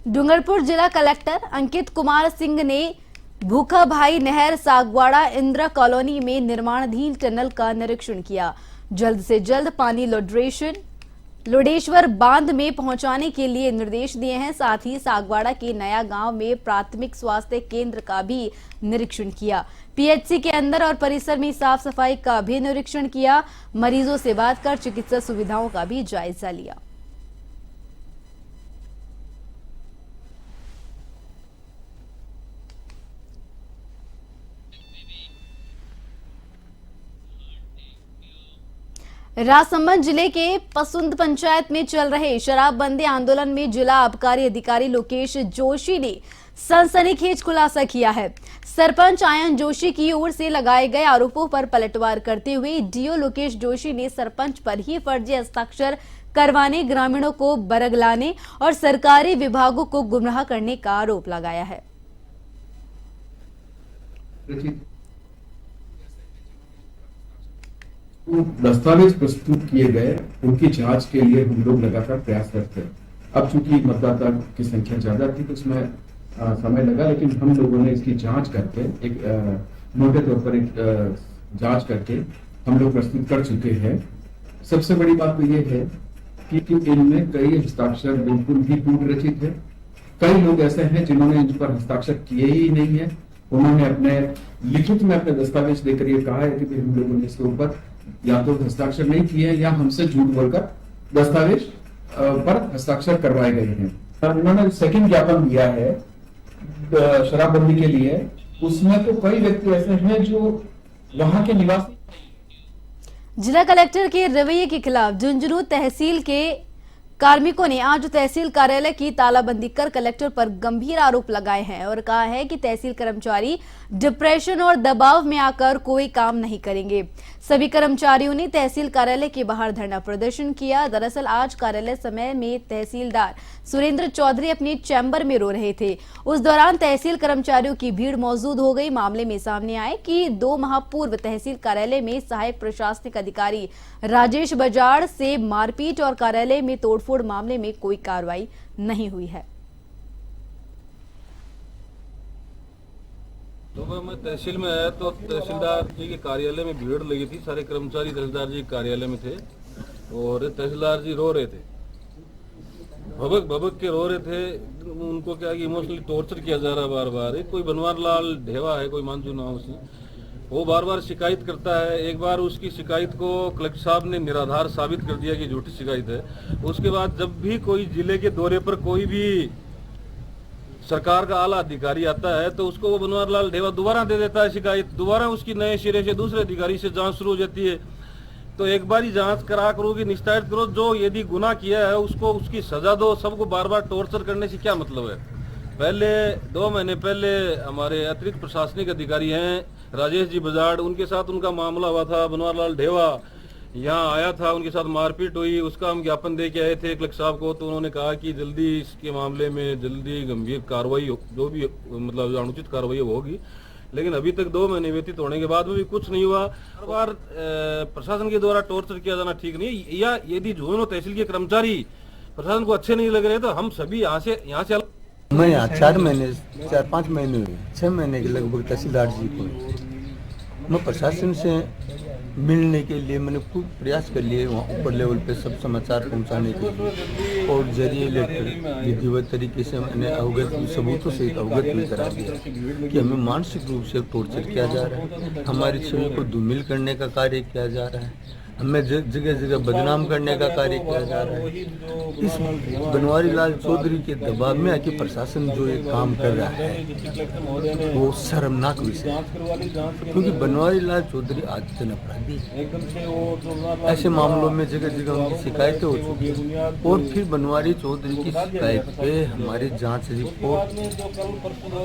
डूंगरपुर जिला कलेक्टर अंकित कुमार सिंह ने भूखा भाई नहर सागवाड़ा इंदिरा कॉलोनी में निर्माणाधीन टनल का निरीक्षण किया। जल्द से जल्द पानी लोडेश्वर बांध में पहुंचाने के लिए निर्देश दिए हैं। साथ ही सागवाड़ा के नया गांव में प्राथमिक स्वास्थ्य केंद्र का भी निरीक्षण किया। पीएचसी के अंदर और परिसर में साफ सफाई का भी निरीक्षण किया। मरीजों से बात कर चिकित्सा सुविधाओं का भी जायजा लिया। राजसमंद जिले के पसुंद पंचायत में चल रहे शराबबंदी आंदोलन में जिला आबकारी अधिकारी लोकेश जोशी ने सनसनीखेज खुलासा किया है। सरपंच आयन जोशी की ओर से लगाए गए आरोपों पर पलटवार करते हुए डीओ लोकेश जोशी ने सरपंच पर ही फर्जी हस्ताक्षर करवाने, ग्रामीणों को बरगलाने और सरकारी विभागों को गुमराह करने का आरोप लगाया है। दस्तावेज प्रस्तुत किए गए, उनकी जांच के लिए हम लोग लगातार प्रयास करते हैं। अब चूंकि मतदाता की संख्या ज्यादा थी तो उसमें समय लगा, लेकिन हम लोगों ने इसकी जांच करके एक मोटे तौर पर एक जांच करके हम लोग प्रस्तुत कर चुके हैं। सबसे बड़ी बात तो ये है कि इनमें कई हस्ताक्षर बिल्कुल भी पूर्व रचित है। कई लोग ऐसे हैं जिन्होंने इन पर हस्ताक्षर किए ही नहीं है। उन्होंने अपने लिखित में अपने दस्तावेज देकर ये कहा है कि हम लोगों ने इसके ऊपर या तो हस्ताक्षर नहीं किए या हमसे झूठ बोलकर दस्तावेज पर हस्ताक्षर करवाए गए हैं। उन्होंने सेकंड ज्ञापन दिया है शराबबंदी के लिए, उसमें तो कई व्यक्ति ऐसे हैं जो वहां के निवासी। जिला कलेक्टर के रवैये के खिलाफ झुंझुनू तहसील के कार्मिकों ने आज तहसील कार्यालय की तालाबंदी कर कलेक्टर पर गंभीर आरोप लगाए हैं और कहा है कि तहसील कर्मचारी डिप्रेशन और दबाव में आकर कोई काम नहीं करेंगे। सभी कर्मचारियों ने तहसील कार्यालय के बाहर धरना प्रदर्शन किया। दरअसल आज कार्यालय समय में तहसीलदार सुरेंद्र चौधरी अपने चैम्बर में रो रहे थे। उस दौरान तहसील कर्मचारियों की भीड़ मौजूद हो गई। मामले में सामने आए कि 2 माह पूर्व तहसील कार्यालय में सहायक प्रशासनिक अधिकारी राजेश बजाड़ से मारपीट और कार्यालय में तोड़फोड़ मामले में कोई कार्रवाई नहीं हुई है। सुबह मैं तहसील में आया तो तहसीलदार जी के कार्यालय में भीड़ लगी थी। सारे कर्मचारी तहसीलदार जी कार्यालय में थे और तहसीलदार जी रो रहे थे, भबक भबक के रो रहे थे। उनको क्या कि इमोशनली टॉर्चर किया जा रहा है बार बार। कोई बनवार लाल ढेवा है, कोई मानजू नाम उसकी, वो बार बार शिकायत करता है। एक बार उसकी शिकायत को कलेक्टर साहब ने निराधार साबित कर दिया कि झूठी शिकायत है। उसके बाद जब भी कोई जिले के दौरे पर कोई भी सरकार का आला अधिकारी आता है तो उसको वो बनवार लाल ढेवा दोबारा दे देता है शिकायत। दोबारा उसकी नए सिरे से दूसरे अधिकारी से जांच शुरू हो जाती है। तो एक बार ही जांच करा करोगी, निस्तारित करो। जो यदि गुनाह किया है उसको उसकी सजा दो। सबको बार बार टॉर्चर करने से क्या मतलब है। पहले 2 महीने पहले हमारे अतिरिक्त प्रशासनिक अधिकारी हैं राजेश जी बजाड़, उनके साथ उनका मामला हुआ था। बनवार लाल ढेवा यहाँ आया था, उनके साथ मारपीट हुई। उसका हम ज्ञापन दे के आए थे कलेक्टर साहब को, तो उन्होंने कहा कि जल्दी इसके मामले में जल्दी गंभीर कार्रवाई, जो भी मतलब अनुचित कार्रवाई होगी। लेकिन अभी तक 2 महीने व्यतीत होने के बाद भी कुछ नहीं हुआ। हर बार प्रशासन के द्वारा टॉर्चर किया जाना ठीक नहीं है। या यदि झुंझुनू तहसील के कर्मचारी प्रशासन को अच्छे नहीं लग रहे तो हम सभी यहाँ से मैं यहाँ 4-5 महीने हुए, 6 महीने के लगभग तहसीलदार जी को मैं प्रशासन से मिलने के लिए मैंने खूब प्रयास कर लिए। वहाँ ऊपर लेवल पे सब समाचार पहुँचाने के लिए और जरिए लेकर विधिवत तरीके से मैंने अवगत सबूतों से अवगत भी करा दिया कि हमें मानसिक रूप से टॉर्चर किया जा रहा है, हमारी छवि को धूमिल करने का कार्य किया जा रहा है, हमें जगह जगह बदनाम करने का कार्य किया जा रहा है। इस बनवारी लाल चौधरी के दबाव में आके प्रशासन जो ये काम कर रहा है वो शर्मनाक विषय है, क्योंकि बनवारी लाल चौधरी आदित्य अपराधी है। ऐसे मामलों में जगह जगह उनकी शिकायतें हो चुकी है और फिर बनवारी चौधरी की शिकायत पे हमारी जांच रिपोर्ट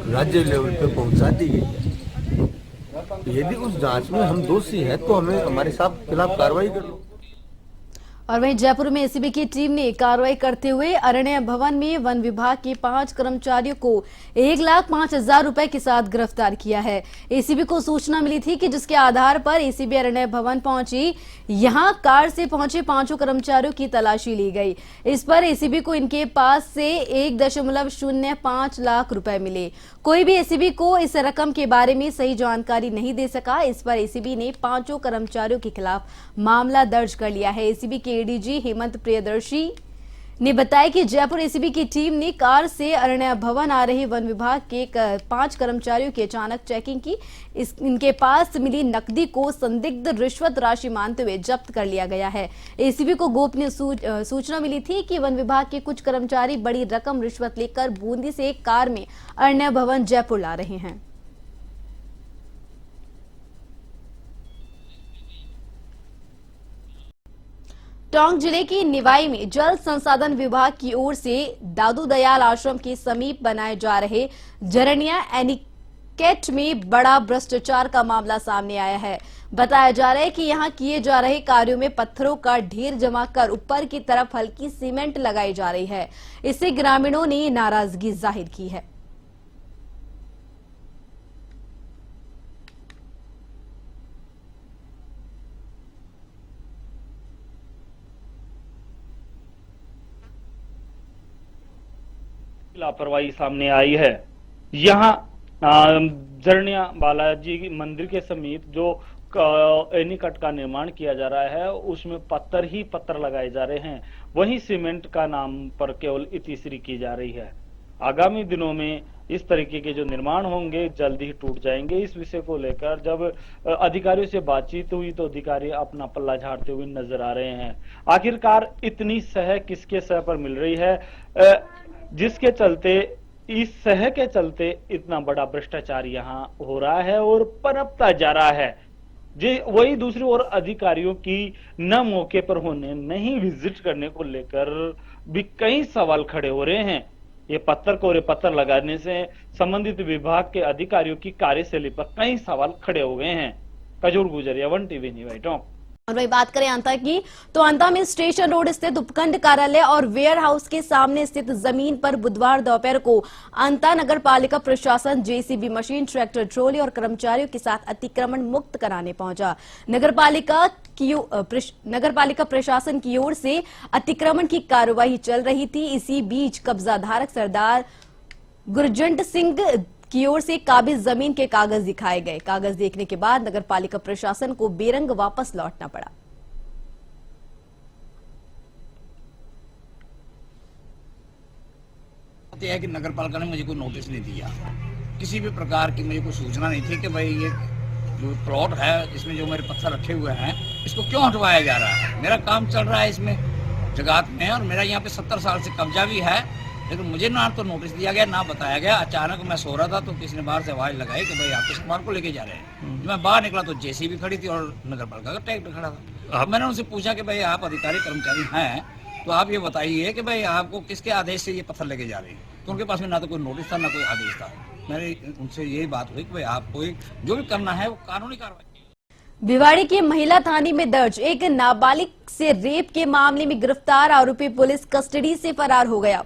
राज्य लेवल पे पहुंचा दी गई है। यदि उस जांच में हम दोषी हैं तो हमें हमारे खिलाफ कार्रवाई करो। और वहीं जयपुर में एसीबी की टीम ने कार्रवाई करते हुए अरण्य भवन में वन विभाग के 5 कर्मचारियों को 1,05,000 रुपए के साथ गिरफ्तार किया है। एसीबी को सूचना मिली थी कि जिसके आधार पर एसीबी अरण्य भवन पहुंची। यहां कार से पहुंचे 5 कर्मचारियों की तलाशी ली गई। इस पर एसीबी को इनके पास से 1.05 लाख रुपए मिले। कोई भी एसीबी को इस रकम के बारे में सही जानकारी नहीं दे सका। इस पर एसीबी ने 5 कर्मचारियों के खिलाफ मामला दर्ज कर लिया है। एसीबी के एडीजी हेमंत प्रियदर्शी ने बताया कि जयपुर एसीबी की टीम ने कार से अरण्य भवन आ रहे वन विभाग के 5 कर्मचारियों की अचानक चेकिंग की। इनके पास मिली नकदी को संदिग्ध रिश्वत राशि मानते हुए जब्त कर लिया गया है। एसीबी को गोपनीय सूचना मिली थी कि वन विभाग के कुछ कर्मचारी बड़ी रकम रिश्वत लेकर बूंदी से एक कार में अरण्य भवन जयपुर ला रहे हैं। टोंक जिले की निवाई में जल संसाधन विभाग की ओर से दादू दयाल आश्रम के समीप बनाए जा रहे झरनिया एनीकट में बड़ा भ्रष्टाचार का मामला सामने आया है। बताया जा रहा है कि यहां किए जा रहे कार्यों में पत्थरों का ढेर जमा कर ऊपर की तरफ हल्की सीमेंट लगाई जा रही है। इससे ग्रामीणों ने नाराजगी जाहिर की है। लापरवाही सामने आई है। यहाँ झरनिया बालाजी मंदिर के समीप जो एनीकट का निर्माण किया जा रहा है उसमें पत्थर ही पत्थर लगाए जा रहे हैं। वहीं सीमेंट का नाम पर केवल इतिश्री की जा रही है। आगामी दिनों में इस तरीके के जो निर्माण होंगे जल्द ही टूट जाएंगे। इस विषय को लेकर जब अधिकारियों से बातचीत हुई तो अधिकारी अपना पल्ला झाड़ते हुए नजर आ रहे हैं। आखिरकार इतनी सह किसके सह पर मिल रही है जिसके चलते इस सह के चलते इतना बड़ा भ्रष्टाचार यहाँ हो रहा है और पनपता जा रहा है। जी वही दूसरी ओर अधिकारियों की न मौके पर होने नहीं विजिट करने को लेकर भी कई सवाल खड़े हो रहे हैं। ये पत्थर कोरे पत्थर लगाने से संबंधित विभाग के अधिकारियों की कार्यशैली पर कई सवाल खड़े हो गए हैं। कजूर गुजरिया, 1 TV न्यूज़ टोंक। और वही बात करें अंता की तो अंता में स्टेशन रोड स्थित उपखंड कार्यालय और वेयर हाउस के सामने स्थित जमीन पर बुधवार दोपहर को अंता नगर पालिका प्रशासन जेसीबी मशीन, ट्रैक्टर, ट्रॉली और कर्मचारियों के साथ अतिक्रमण मुक्त कराने पहुंचा। नगर पालिका प्रशासन की ओर से अतिक्रमण की कार्रवाई चल रही थी। इसी बीच कब्जाधारक सरदार गुरजंट सिंह की ओर से काबिज जमीन के कागज दिखाए गए। कागज देखने के बाद नगर पालिका प्रशासन को बेरंग वापस लौटना पड़ा। है कि नगर पालिका ने मुझे कोई नोटिस नहीं दिया, किसी भी प्रकार की मुझे कोई सूचना नहीं थी कि भाई ये जो प्लॉट है इसमें जो मेरे पत्थर रखे हुए हैं इसको क्यों हटवाया जा रहा है। मेरा काम चल रहा है इसमें जगह में और मेरा यहाँ पे 70 साल से कब्जा भी है, लेकिन मुझे ना तो नोटिस दिया गया ना बताया गया। अचानक मैं सो रहा था तो किसी ने बाहर से आवाज लगाई कि भाई आप इस माल को लेके जा रहे हैं। जब मैं बाहर निकला तो जेसीबी खड़ी थी और नगर पालिका का ट्रैक्टर खड़ा था। मैंने उनसे पूछा कि भाई आप अधिकारी कर्मचारी हैं तो आप ये बताइए कि भाई आपको किसके आदेश से ये पत्थर लेके जा रहे हैं। तो उनके पास में ना तो कोई नोटिस था ना कोई आदेश था। मेरी उनसे यही बात हुई कि भाई आपको जो भी करना है वो कानूनी कार्रवाई। भिवाड़ी के महिला थाने में दर्ज एक नाबालिग से रेप के मामले में गिरफ्तार आरोपी पुलिस कस्टडी से फरार हो गया।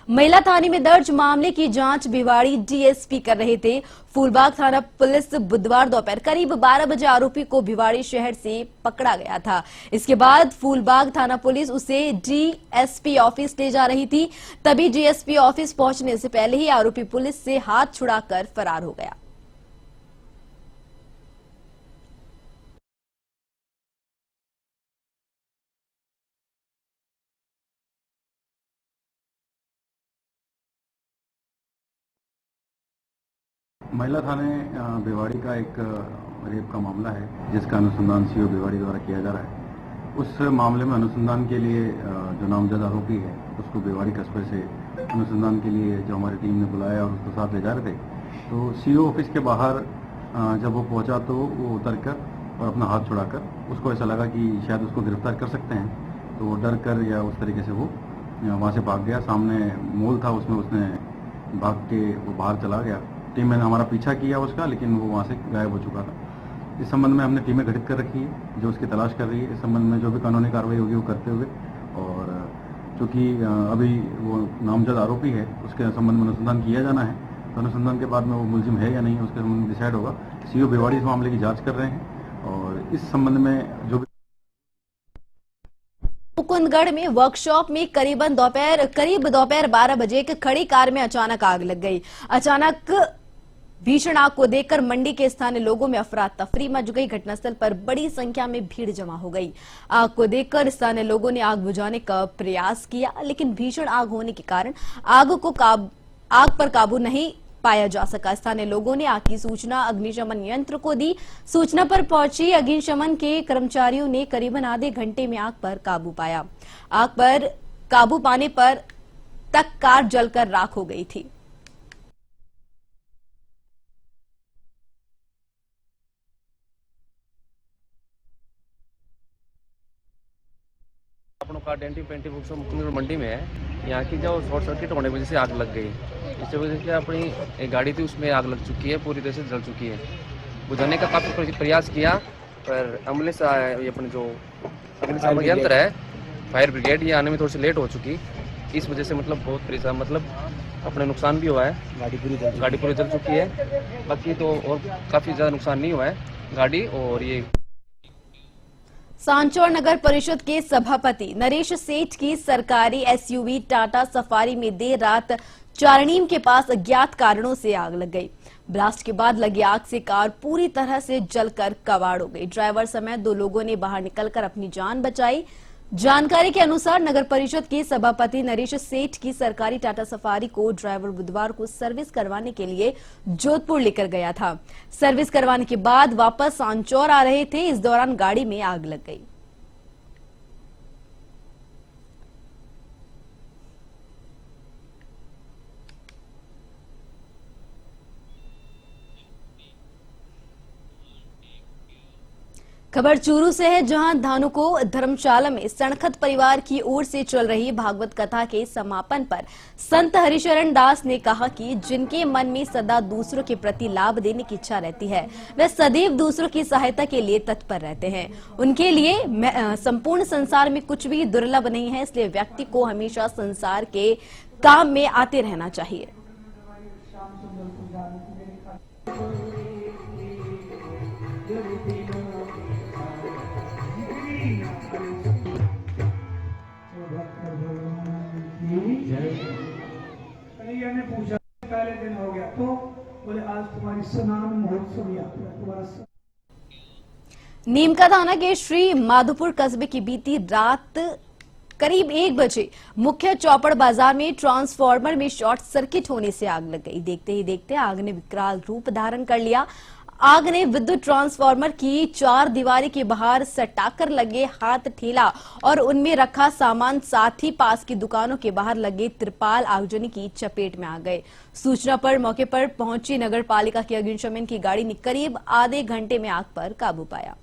महिला थाने में दर्ज मामले की जांच भिवाड़ी डीएसपी कर रहे थे। फूलबाग थाना पुलिस बुधवार दोपहर करीब 12 बजे आरोपी को भिवाड़ी शहर से पकड़ा गया था। इसके बाद फूलबाग थाना पुलिस उसे डीएसपी ऑफिस ले जा रही थी। तभी डीएसपी ऑफिस पहुंचने से पहले ही आरोपी पुलिस से हाथ छुड़ाकर फरार हो गया। महिला थाने भिवाड़ी का एक रेप का मामला है जिसका अनुसंधान सीओ भिवाड़ी द्वारा किया जा रहा है। उस मामले में अनुसंधान के लिए जो नामजद आरोपी है उसको भिवाड़ी कस्बे से अनुसंधान के लिए जो हमारी टीम ने बुलाया और उसको साथ ले जा रहे थे। तो सीओ ऑफिस के बाहर जब वो पहुंचा तो वो उतर कर और अपना हाथ छुड़ाकर उसको ऐसा लगा कि शायद उसको गिरफ्तार कर सकते हैं, तो वो डर कर या उस तरीके से वो वहाँ से भाग गया। सामने मॉल था उसमें उसने भाग के वो बाहर चला गया। टीम ने हमारा पीछा किया उसका, लेकिन वो वहाँ से गायब हो चुका था। इस संबंध में हमने टीमें गठित कर रखी है जो उसकी तलाश कर रही है। इस संबंध में जो भी कानूनी कार्रवाई होगी वो करते हुए, और चूँकि अभी वो नामजद आरोपी है उसके संबंध में अनुसंधान किया जाना है, तो अनुसंधान के बाद में वो मुलजिम है या नहीं उसके संबंध में डिसाइड होगा। सीओ भिवाड़ी इस मामले की जाँच कर रहे हैं और इस संबंध में जो मुकुंदगढ़ में वर्कशॉप में करीब दोपहर 12 बजे एक खड़ी कार में अचानक आग लग गई। अचानक भीषण आग को देखकर मंडी के स्थानीय लोगों में अफरा तफरी मच गई। घटनास्थल पर बड़ी संख्या में भीड़ जमा हो गई। आग को देखकर स्थानीय लोगों ने आग बुझाने का प्रयास किया, लेकिन भीषण आग होने के कारण आग पर काबू नहीं पाया जा सका। स्थानीय लोगों ने आग की सूचना अग्निशमन यंत्र को दी। सूचना पर पहुंची अग्निशमन के कर्मचारियों ने करीबन आधे घंटे में आग पर काबू पाया। आग पर काबू पाने पर तक कार जलकर राख हो गई थी। अपनों का डेंटिंग पेंटिंग बुक्स मुकुंदगढ़ मंडी में है। यहाँ की जो शॉर्ट सर्किट होने की वजह से आग लग गई। इस वजह से अपनी एक गाड़ी थी उसमें आग लग चुकी है, पूरी तरह से जल चुकी है। बुझाने का काफ़ी प्रयास किया पर एम्बुलेंस ये अपने जो अग्निशमन यंत्र है फायर ब्रिगेड ये आने में थोड़ी सी लेट हो चुकी। इस वजह से बहुत परेशान अपने नुकसान भी हुआ है। गाड़ी पूरी जल चुकी है। बाकी तो और काफ़ी ज़्यादा नुकसान नहीं हुआ है गाड़ी। और ये सांचौर नगर परिषद के सभापति नरेश सेठ की सरकारी एसयूवी टाटा सफारी में देर रात चारणीम के पास अज्ञात कारणों से आग लग गई। ब्लास्ट के बाद लगी आग से कार पूरी तरह से जलकर कबाड़ हो गई। ड्राइवर समेत 2 लोगों ने बाहर निकलकर अपनी जान बचाई। जानकारी के अनुसार नगर परिषद के सभापति नरेश सेठ की सरकारी टाटा सफारी को ड्राइवर बुधवार को सर्विस करवाने के लिए जोधपुर लेकर गया था। सर्विस करवाने के बाद वापस सांचौर आ रहे थे। इस दौरान गाड़ी में आग लग गई। खबर चूरू से है, जहां धानुको धर्मशाला में सणखत परिवार की ओर से चल रही भागवत कथा के समापन पर संत हरिशरण दास ने कहा कि जिनके मन में सदा दूसरों के प्रति लाभ देने की इच्छा रहती है वे सदैव दूसरों की सहायता के लिए तत्पर रहते हैं। उनके लिए संपूर्ण संसार में कुछ भी दुर्लभ नहीं है, इसलिए व्यक्ति को हमेशा संसार के काम में आते रहना चाहिए। कन्हैया ने पूछा पहले दिन हो गया तो बोले आज तुम्हारी स्नान महोत्सव यात्रा तुम्हारा। नीमका थाना के श्री माधोपुर कस्बे की बीती रात करीब 1 बजे मुख्य चौपड़ बाजार में ट्रांसफार्मर में शॉर्ट सर्किट होने से आग लग गई। देखते ही देखते आग ने विकराल रूप धारण कर लिया। आग ने विद्युत ट्रांसफार्मर की 4 दीवारी के बाहर सटाकर लगे हाथ ठेला और उनमें रखा सामान, साथ ही पास की दुकानों के बाहर लगे तिरपाल आगजनी की चपेट में आ गए। सूचना पर मौके पर पहुंची नगर पालिका की अग्निशमन की गाड़ी ने करीब आधे घंटे में आग पर काबू पाया।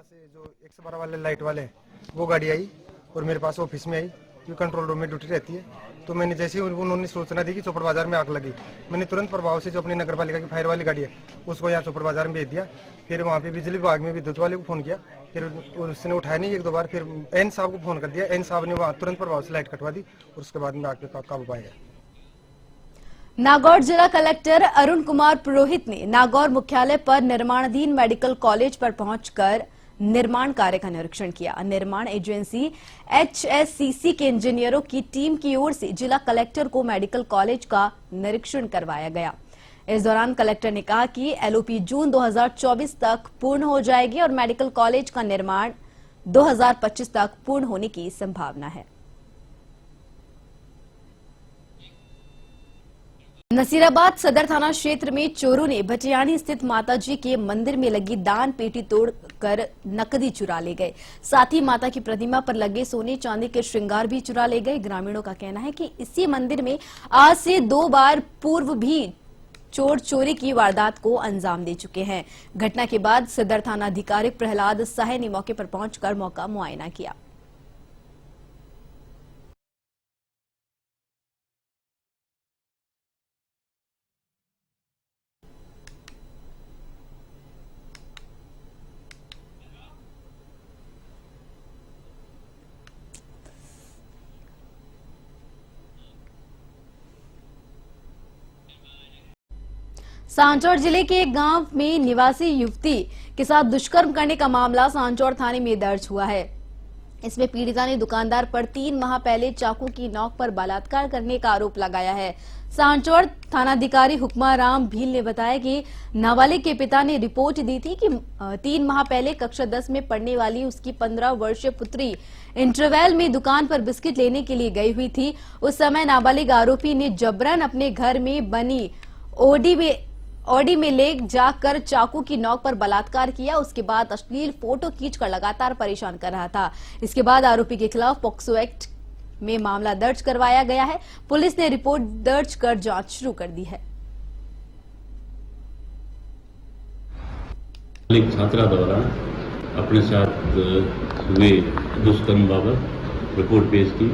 जो 112 वाले लाइट वाले वो गाड़ी आई और मेरे पास ऑफिस में आई, जो कंट्रोल रूम में ड्यूटी रहती है। तो मैंने जैसे ही उन्होंने सूचना दी कि चौपड़ बाजार में आग लगी, मैंने तुरंत प्रभाव से जो अपनी नगर पालिका की फायर वाली गाड़ी है उसको यहाँ चौपड़ बाजार में भेज दिया। फिर वहाँ पे बिजली विभाग में विद्युत वाले को फोन किया, फिर उसने उठाया नहीं 1-2 बार। फिर एन साहब को फोन कर दिया, एन साहब ने वहाँ तुरंत प्रभाव से लाइट कटवा दी और उसके बाद में आग पे काबू पाया। नागौर जिला कलेक्टर अरुण कुमार पुरोहित ने नागौर मुख्यालय पर निर्माणाधीन मेडिकल कॉलेज पर पहुंचकर निर्माण कार्य का निरीक्षण किया। निर्माण एजेंसी HSCC के इंजीनियरों की टीम की ओर से जिला कलेक्टर को मेडिकल कॉलेज का निरीक्षण करवाया गया। इस दौरान कलेक्टर ने कहा कि LOP जून 2024 तक पूर्ण हो जाएगी और मेडिकल कॉलेज का निर्माण 2025 तक पूर्ण होने की संभावना है। नसीराबाद सदर थाना क्षेत्र में चोरों ने भटियाणी स्थित माताजी के मंदिर में लगी दान पेटी तोड़कर नकदी चुरा ले गए। साथ ही माता की प्रतिमा पर लगे सोने चांदी के श्रृंगार भी चुरा ले गए। ग्रामीणों का कहना है कि इसी मंदिर में आज से 2 बार पूर्व भी चोर चोरी की वारदात को अंजाम दे चुके हैं। घटना के बाद सदर थाना अधिकारी प्रहलाद साहे ने मौके पर पहुंचकर मौका मुआयना किया। सांचौर जिले के एक गांव में निवासी युवती के साथ दुष्कर्म करने का मामला सांचौर थाने में दर्ज हुआ है। इसमें पीड़िता ने दुकानदार पर 3 माह पहले चाकू की नोक पर बलात्कार करने का आरोप लगाया है। सांचौर थानाधिकारी हुक्माराम भील ने बताया कि नाबालिग के पिता ने रिपोर्ट दी थी कि 3 माह पहले कक्षा 10 में पढ़ने वाली उसकी 15 वर्षीय पुत्री इंटरवल में दुकान पर बिस्किट लेने के लिए गई हुई थी। उस समय नाबालिग आरोपी ने जबरन अपने घर में बनी ऑडी में ले जाकर चाकू की नोक पर बलात्कार किया। उसके बाद अश्लील फोटो खींचकर लगातार परेशान कर रहा था। इसके बाद आरोपी के खिलाफ पॉक्सो एक्ट में मामला दर्ज करवाया गया है। पुलिस ने रिपोर्ट दर्ज कर जांच शुरू कर दी है। एक छात्रा द्वारा अपने साथ हुए दुष्कर्म बाबत रिपोर्ट पेश की,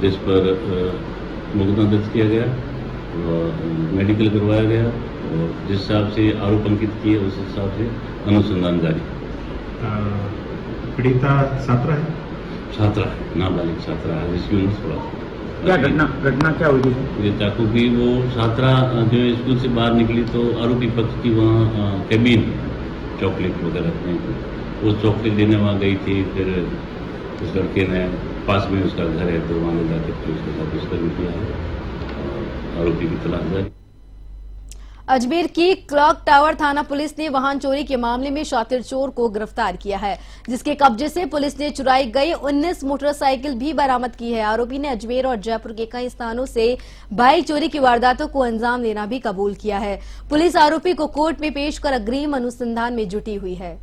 जिस पर मुकदमा दर्ज किया गया और मेडिकल करवाया गया और जिस हिसाब से आरोप अंकित किए उस हिसाब से अनुसंधान जारी। पीड़िता छात्रा है? छात्रा है, नाबालिग छात्रा है, जिसकी उम्र 16। क्या घटना क्या हुई थी? ये चाकू की वो छात्रा जो स्कूल से बाहर निकली तो आरोपी पक्ष की वहाँ कैबिन चॉकलेट वगैरह रखने की, वो चॉकलेट देने वहाँ गई थी। फिर उस लड़के ने, पास में उसका घर है तो वहाँ ले जाकर फिर उसके साथ दुष्कर्म किया है। आरोपी की तलाश जारी। अजमेर की क्लॉक टावर थाना पुलिस ने वाहन चोरी के मामले में शातिर चोर को गिरफ्तार किया है, जिसके कब्जे से पुलिस ने चुराई गई 19 मोटरसाइकिल भी बरामद की है। आरोपी ने अजमेर और जयपुर के कई स्थानों से बाइक चोरी की वारदातों को अंजाम देना भी कबूल किया है। पुलिस आरोपी को कोर्ट में पेश कर अग्रिम अनुसंधान में जुटी हुई है।